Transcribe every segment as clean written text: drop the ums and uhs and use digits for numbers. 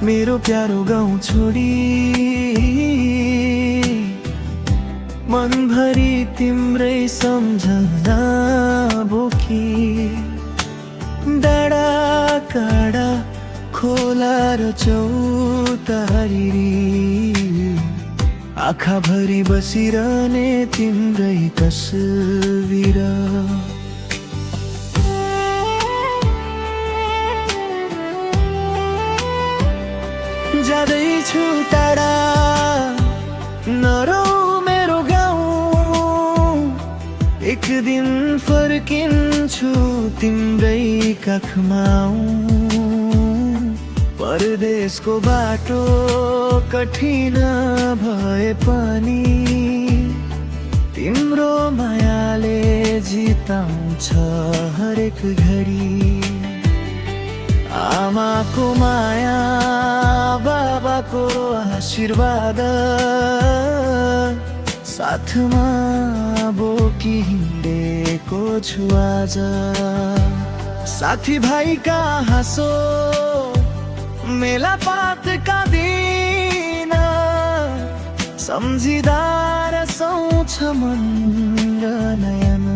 मेरो प्यारो गाउँ छोडी मनभरि तिम्रै सम्झना बोकी डाँडा काँडा खोला र चौतारी आँखाभरि बसिरहने तिम्रै तस्बिर जाँदैछु टाढा नरौ मेरो गाउँ एक दिन फर्किन्छु तिम्रै काखमा परदेशको बाटो कठिन भए पनि तिम्रो मायाले जिताउँछ हरेक घडी आमाको माया बाबाको आशीर्वाद साथमा बोकी हिँडेको छु आज साथीभाइका हाँसो मेलापातका दिन सम्झिँदा रसाउँछ मन र नयन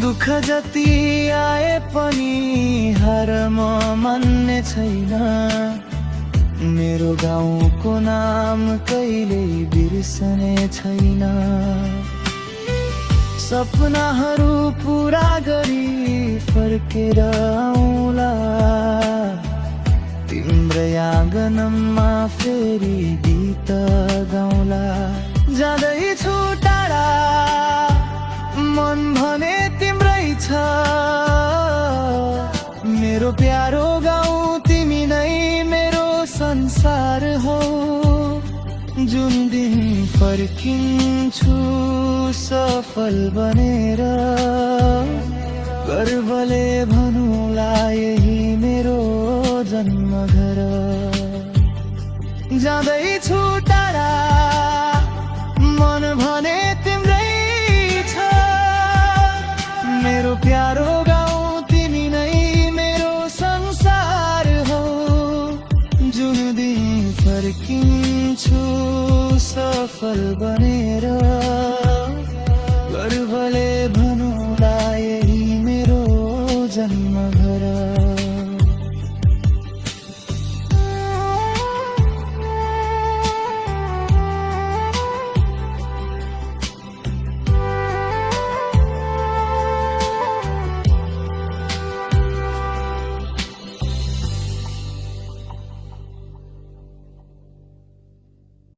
दुःख जति आए पनि हार म मान्ने छैन मेरो गाउँको नाम कहिले बिर्सने छैन सपनाहरू पुरा गरी फर्केर आउँला तिम्रै आँगनमा फेरि गीत गाउँला जाँदैछु टाढा मन भने तिम्रै छ मेरो प्यारो गाउँ तिमी नै मेरो संसार हो जुन दिन फर्किन्छु सफल बनेर गर्वले भनुला यही मेरो जन्मघर जाँदैछु टाढा मन भने तिम्रै मेरो प्यारो गाउँ तिमी नै मेरो संसार हो जुन दिन फर्किन्छु सफल बनेर